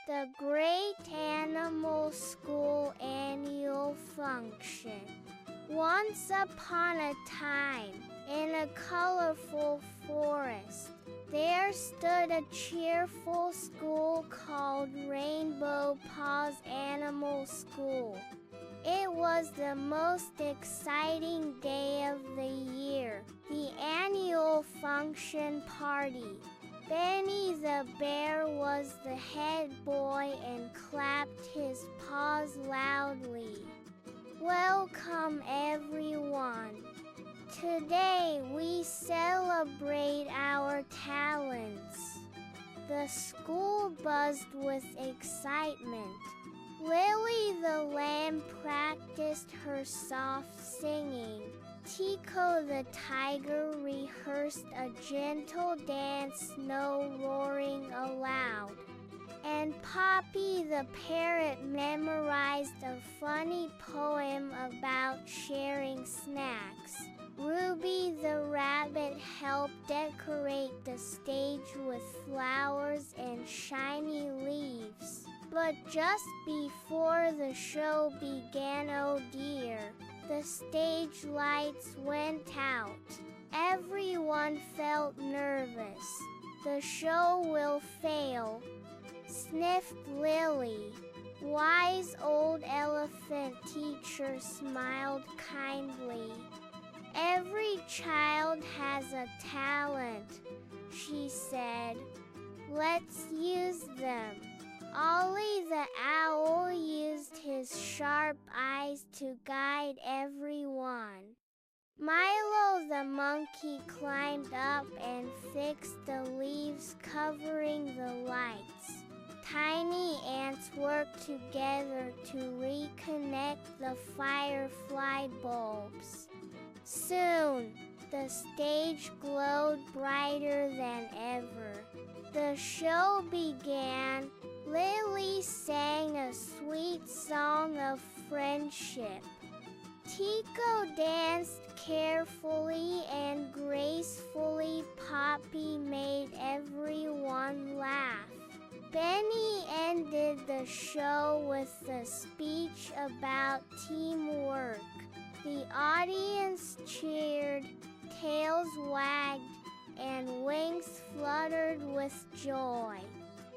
The Great Animal School Annual Function. Once upon a time, in a colorful forest, there stood a cheerful school called Rainbow Paws Animal School. It was the most exciting day of the year, the annual function party. Benny the bear was the head boy and clapped his paws loudly. Welcome everyone. Today we celebrate our talents. The school buzzed with excitement. Lily the lamb practiced her soft singing. Tiko the tiger rehearsed a gentle dance, no roaring aloud. And Poppy the parrot memorized a funny poem about sharing snacks. Ruby the rabbit helped decorate the stage with flowers and shiny leaves. But just before the show began, oh dear, the stage lights went out. Everyone felt nervous. The show will fail, sniffed Lily. Wise old elephant teacher smiled kindly. Every child has a talent, she said. Let's use them. Ollie the owl used his sharp eyes to guide everyone. Milo the monkey climbed up and fixed the leaves covering the lights. Tiny ants worked together to reconnect the firefly bulbs. Soon, the stage glowed brighter than ever. The show began. Lily sang a sweet song of friendship. Tiko danced carefully and gracefully. Poppy made everyone laugh. Benny ended the show with a speech about teamwork. The audience cheered, tails wagged, and wings fluttered with joy.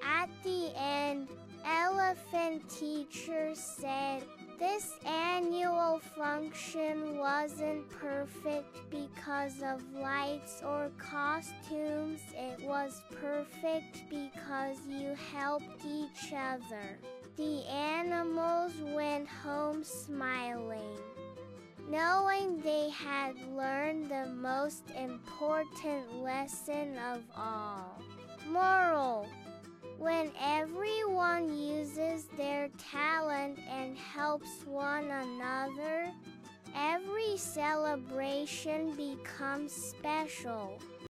At the end, Elephant Teacher said, "This annual function wasn't perfect because of lights or costumes. It was perfect because you helped each other." The animals went home smiling, knowing they had learned the most important lesson of all. Moral: when everyone uses their talent and helps one another, every celebration becomes special.